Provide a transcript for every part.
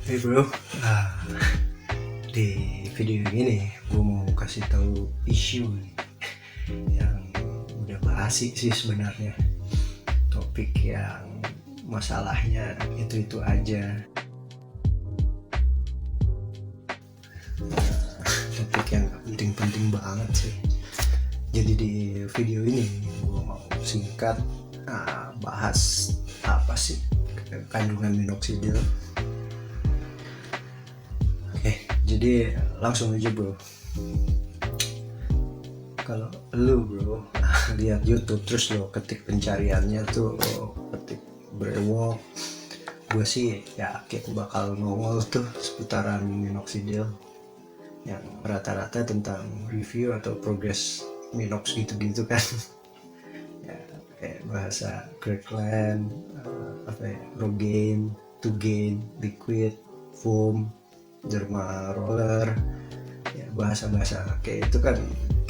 Hey bro, ah, di video ini gue mau kasih tahu isu nih, yang udah basi sih sebenarnya. Topik yang masalahnya itu aja. Topik yang gak penting-penting banget sih. Jadi di video ini gue mau singkat bahas apa sih kandungan minoxidil. Jadi langsung aja bro, kalau lu bro lihat YouTube terus lo ketik pencariannya tuh ketik brewok, gue sih yakin bakal nongol tuh seputaran minoxidil yang rata-rata tentang review atau progress minox gitu-gitu kan. Ya, kayak bahasa Kirkland, Rogaine, Tugain, liquid, foam, derma roller, ya bahasa-bahasa kayak itu kan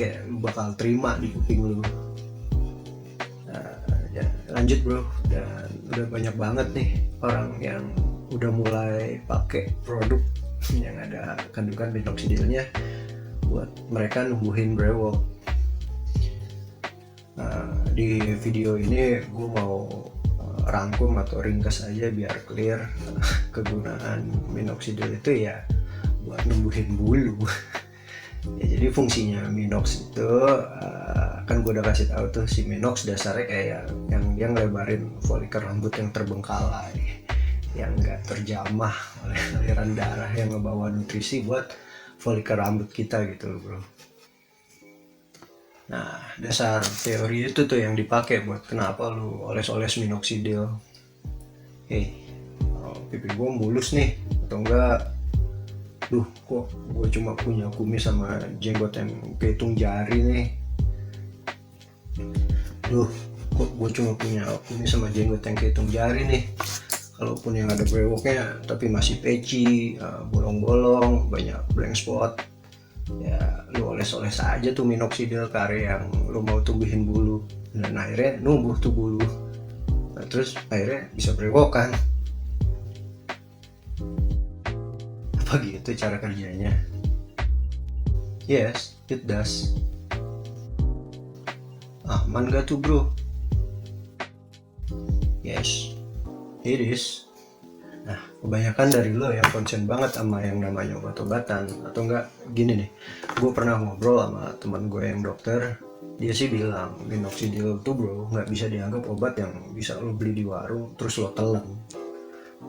kayak lu bakal terima di kuping lu. Ya, lanjut bro, dan udah banyak banget nih orang yang udah mulai pakai produk yang ada kandungan minoxidilnya buat mereka numbuhin brewok. Di video ini gue mau rangkum atau ringkas aja biar clear. Kegunaan minoxidil itu ya buat numbuhin bulu. Ya, jadi fungsinya minox itu kan gue udah kasih tahu tuh, si minox dasarnya kayak yang dia ngelebarin folikel rambut yang terbengkalai, yang nggak terjamah oleh aliran darah yang ngebawa nutrisi buat folikel rambut kita gitu loh bro. Nah, dasar teori itu tuh yang dipakai buat kenapa lu oles-oles minoxidil. Pipi gue mulus nih, atau enggak, kok gue cuma punya kumis sama jenggot yang kehitung jari nih. Kok gue cuma punya kumis sama jenggot yang kehitung jari nih. Kalaupun yang ada brewoknya tapi masih peci, bolong-bolong, banyak blank spot. Ya lu oles-oles aja tuh minoxidil ke area yang lu mau tumbuhin bulu, dan akhirnya numbuh tuh bulu. Nah, terus akhirnya bisa brewokan. Apa gitu cara kerjanya? Yes, it does. Aman gak tuh bro? Yes, it is. Nah, kebanyakan dari lo yang konsen banget sama yang namanya obat-obatan, atau enggak gini nih, gue pernah ngobrol sama teman gue yang dokter. Dia sih bilang minoxidil tuh bro nggak bisa dianggap obat yang bisa lo beli di warung terus lo telan,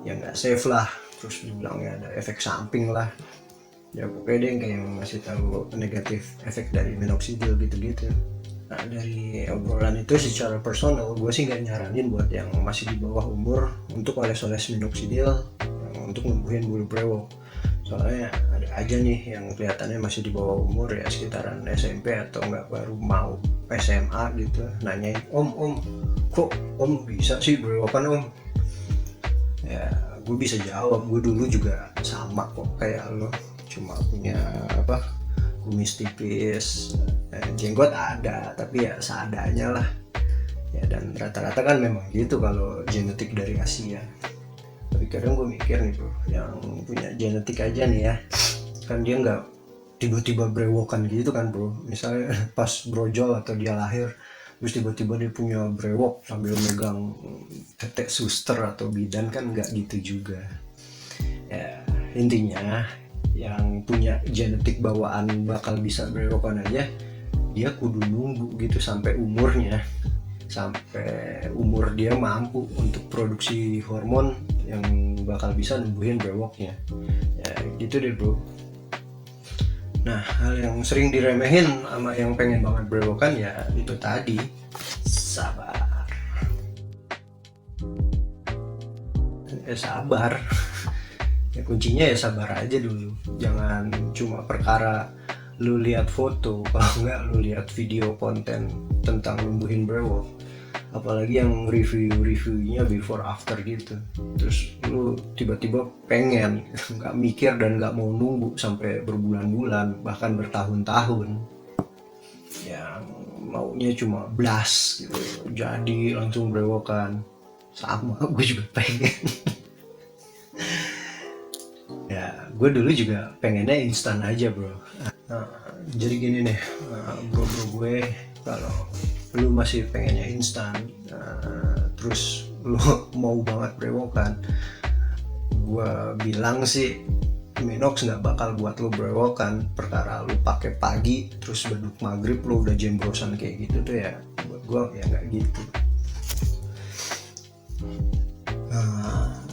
ya nggak safe lah, terus dibilangnya ada efek samping lah. Ya pokoknya dia yang kayak ngasih tahu negatif efek dari minoxidil gitu-gitu. Nah, dari obrolan itu secara personal gue sih nggak nyaranin buat yang masih di bawah umur untuk oles-oles minoxidil untuk numbuhin bulu brewok. Soalnya ada aja nih yang kelihatannya masih di bawah umur, ya sekitaran SMP atau nggak baru mau SMA gitu, nanyain, om kok om bisa sih brewokan om? Ya gue bisa jawab, gue dulu juga sama kok kayak lo, cuma punya kumis tipis, jenggot ada tapi ya seadanya lah ya, dan rata-rata kan memang gitu kalau genetik dari Asia. Tapi kadang gue mikir nih bro, yang punya genetik aja nih ya, kan dia nggak tiba-tiba brewokan gitu kan bro. Misalnya pas brojol atau dia lahir terus tiba-tiba dia punya brewok sambil megang tetek suster atau bidan, kan nggak gitu juga ya. Intinya yang punya genetik bawaan bakal bisa brewokan aja, dia kudu nunggu gitu sampai umur dia mampu untuk produksi hormon yang bakal bisa numbuhin brewoknya ya gitu deh bro. Nah, hal yang sering diremehin sama yang pengen banget brewokan ya itu tadi, sabar. Sabar. Ya kuncinya ya sabar aja dulu. Jangan cuma perkara lu lihat foto, kalau enggak lu lihat video konten tentang numbuhin brewok, apalagi yang reviewnya before after gitu, terus lu tiba-tiba pengen, nggak mikir dan nggak mau nunggu sampai berbulan-bulan bahkan bertahun-tahun, yang maunya cuma blast gitu jadi langsung brewokan. Sama gue juga pengen. gue dulu juga pengennya instan aja bro. Nah, jadi gini nih, bro-bro gue, kalau lu masih pengennya instan, terus lu mau banget brewokan, gue bilang sih Minox nggak bakal buat lu brewokan. Perkara lu pakai pagi terus beduk maghrib lu udah jembrosan kayak gitu tuh ya, buat gue ya nggak gitu.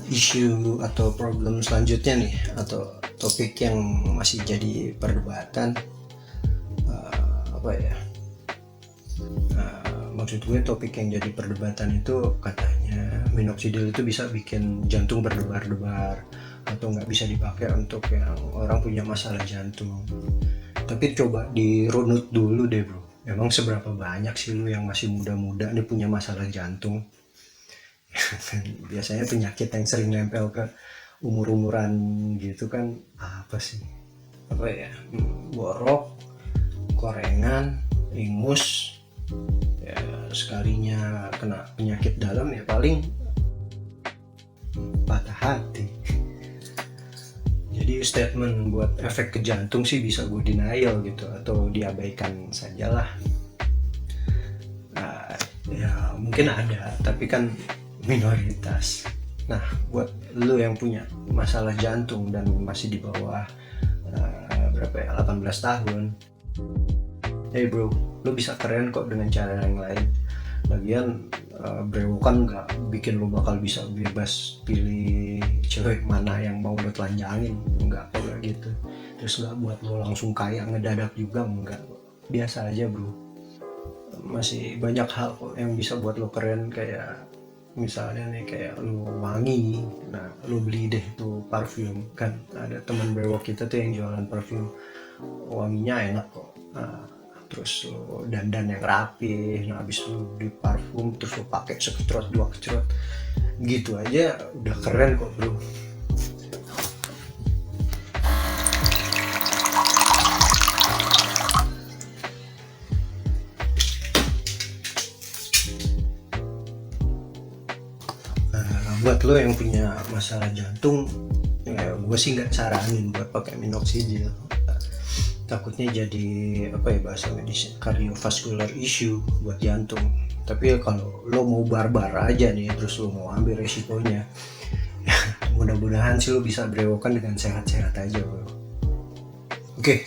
Isu atau problem selanjutnya nih, atau topik yang masih jadi perdebatan, apa ya, maksud gue topik yang jadi perdebatan itu katanya minoxidil itu bisa bikin jantung berdebar-debar atau nggak bisa dipakai untuk yang orang punya masalah jantung. Tapi coba dirunut dulu deh bro, emang seberapa banyak sih lu yang masih muda-muda nih punya masalah jantung? Biasanya penyakit yang sering nempel ke umur-umuran gitu kan apa sih, apa ya, borok, korengan, ingus, ya sekalinya kena penyakit dalam ya paling patah hati. Jadi statement buat efek ke jantung sih bisa gue denial gitu atau diabaikan sajalah. Nah, ya mungkin ada tapi kan minoritas. Nah, buat lu yang punya masalah jantung dan masih di bawah berapa ya, 18 tahun, hey bro, lu bisa keren kok dengan cara yang lain. Lagian brewokan nggak bikin lu bakal bisa bebas pilih cewek mana yang mau lu telanjangin, nggak kok kayak gitu. Terus nggak buat lu langsung kaya ngedadak juga, enggak. Biasa aja bro, masih banyak hal kok yang bisa buat lo keren. Kayak misalnya nih, kayak lu wangi, nah lu beli deh tuh parfum. Kan ada teman brewok kita tuh yang jualan parfum, wanginya enak kok. Nah, terus lu dandan yang rapi, nah habis lu beli parfum terus lu pakai sekecrot 2 kecrot gitu aja udah keren kok bro. Buat lo yang punya masalah jantung, ya gue sih nggak saranin buat pakai minoxidil. Takutnya jadi apa ya bahasa medis, cardiovascular issue buat jantung. Tapi ya kalau lo mau barbar aja nih, terus lo mau ambil resikonya, ya, mudah-mudahan sih lo bisa brewokan dengan sehat-sehat aja bro. Oke,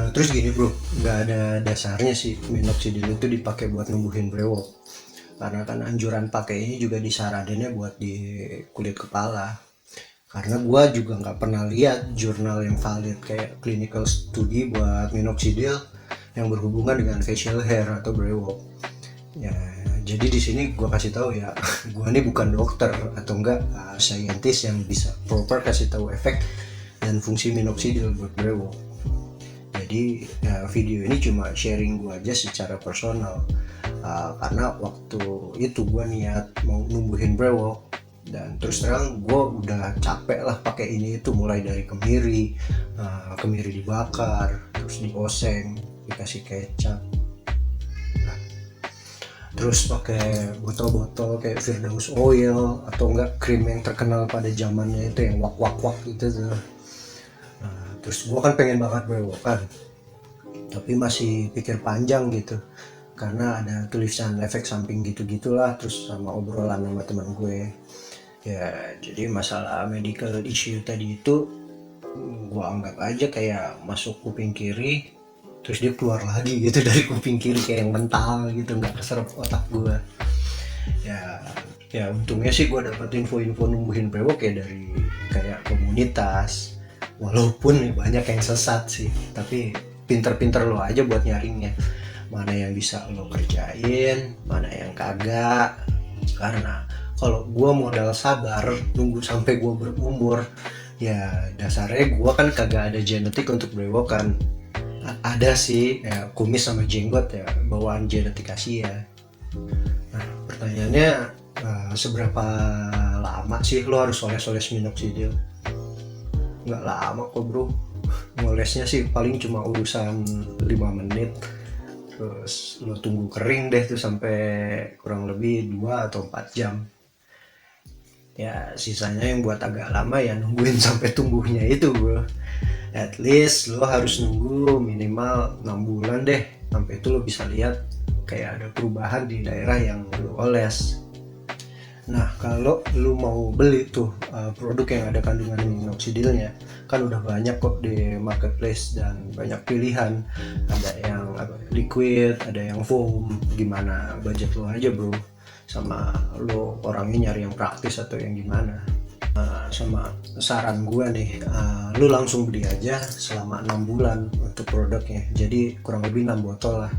terus gini bro, nggak ada dasarnya sih minoxidil itu dipakai buat numbuhin brewok. Karena kan anjuran pakai ini juga disaraninnya buat di kulit kepala. Karena gue juga nggak pernah lihat jurnal yang valid kayak clinical study buat minoxidil yang berhubungan dengan facial hair atau brewok. Ya, jadi di sini gue kasih tahu ya, gue ini bukan dokter atau enggak scientist yang bisa proper kasih tahu efek dan fungsi minoxidil buat brewok. Jadi ya, video ini cuma sharing gue aja secara personal. Karena waktu itu gue niat mau numbuhin brewok, dan terus terang gue udah capek lah pakai ini itu, mulai dari kemiri, kemiri dibakar, terus dioseng, dikasih kecap, terus pakai botol-botol kayak Firdaus oil atau enggak krim yang terkenal pada zamannya itu yang wak gitu tuh. Terus gue kan pengen banget brewokan, tapi masih pikir panjang gitu karena ada tulisan efek samping gitu-gitulah, terus sama obrolan sama teman gue ya. Jadi masalah medical issue tadi itu gue anggap aja kayak masuk kuping kiri terus dia keluar lagi gitu dari kuping kiri kayak yang mental gitu, nggak keserap otak gue. Ya untungnya sih gue dapet info-info numbuhin brewok ya dari kayak komunitas, walaupun banyak yang sesat sih, tapi pinter-pinter lo aja buat nyaringnya mana yang bisa lo kerjain, mana yang kagak. Karena kalau gue modal sabar nunggu sampai gue berumur, ya dasarnya gue kan kagak ada genetik untuk brewokan. Ada sih ya, kumis sama jenggot ya bawaan genetik Asia. Nah pertanyaannya, seberapa lama sih lo harus oles-oles minoxidil? Nggak lama kok bro, ngolesnya sih paling cuma urusan 5 menit. Terus lo tunggu kering deh tuh sampai kurang lebih 2 atau 4 jam. Ya sisanya yang buat agak lama ya nungguin sampai tumbuhnya itu bro. At least lo harus nunggu minimal 6 bulan deh, sampai itu lo bisa lihat kayak ada perubahan di daerah yang lo oles. Nah kalau lo mau beli tuh produk yang ada kandungan minoxidilnya, kan udah banyak kok di marketplace dan banyak pilihan. Ada yang liquid, ada yang foam. Gimana budget lo aja bro, sama lo orangnya nyari yang praktis atau yang gimana. Sama saran gue nih, lu langsung beli aja selama 6 bulan untuk produknya, jadi kurang lebih 6 botol lah.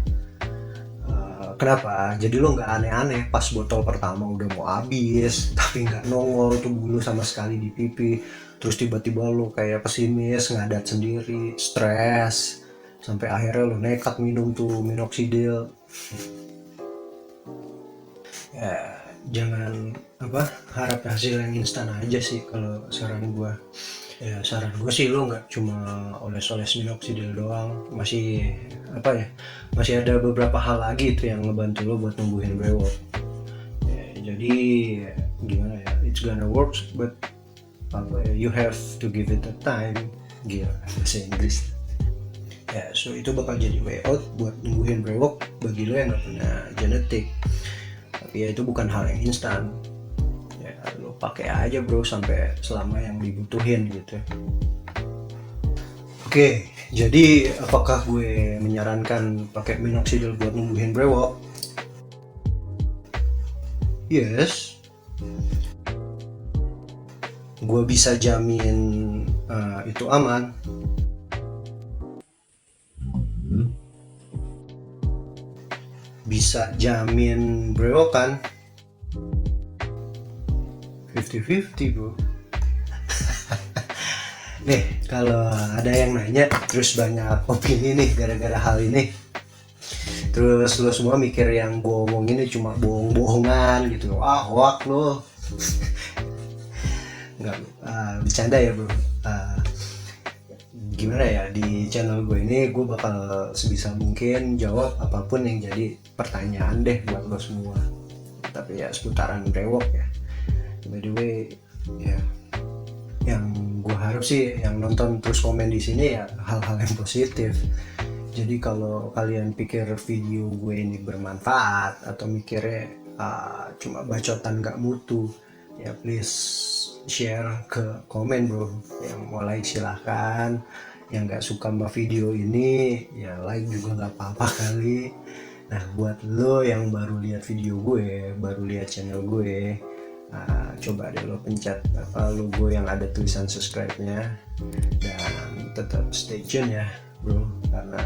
Kenapa? Jadi lo nggak aneh-aneh pas botol pertama udah mau habis tapi nggak nongol tuh bulu sama sekali di pipi, terus tiba-tiba lo kayak pesimis, ngadat sendiri, stres, sampai akhirnya lo nekat minum tuh minoxidil. Ya jangan harap hasil yang instan aja sih kalau saran gua. Ya saran gua sih lo nggak cuma oles-oles minoxidil doang, masih ada beberapa hal lagi itu yang ngebantu lo buat numbuhin brewok. Ya, jadi gimana ya, it's gonna work but you have to give it a time. Gila bahasa Inggris. Ya so itu bakal jadi way out buat numbuhin brewok bagi lo yang nggak punya genetik. Tapi ya itu bukan hal yang instan. Ya lo pakai aja bro sampai selama yang dibutuhin gitu. Oke, jadi apakah gue menyarankan pakai minoxidil buat numbuhin brewok? Yes. Gue bisa jamin itu aman. Bisa jamin brewokan 50-50 bro. Nih kalau ada yang nanya terus banyak opini nih gara-gara hal ini, terus lo semua mikir yang gue omongin ini cuma bohong-bohongan gitu, hoak lo. Nggak, bercanda ya bro. Gimana ya, di channel gue ini gue bakal sebisa mungkin jawab apapun yang jadi pertanyaan deh buat lo semua, tapi ya seputaran brewok ya. By the way ya, yang gue harap sih yang nonton terus komen di sini ya hal-hal yang positif. Jadi kalau kalian pikir video gue ini bermanfaat atau mikirnya cuma bacotan gak mutu, ya please share ke komen bro. Yang mau like silahkan, yang gak suka sama video ini ya like juga gak apa-apa kali. Nah buat lo yang baru lihat video gue, baru lihat channel gue, coba deh lo pencet logo yang ada tulisan subscribe-nya, dan tetap stay tune ya bro, karena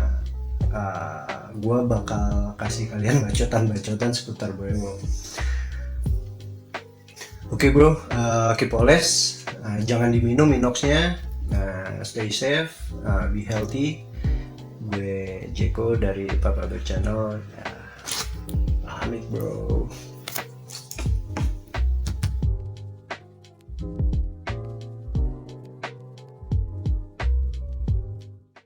gue bakal kasih kalian bacotan-bacotan seputar brewok. Oke bro, keep oles, jangan diminum minoxnya, stay safe, be healthy. Gue Jeko dari Papa Bear Channel, pamit bro.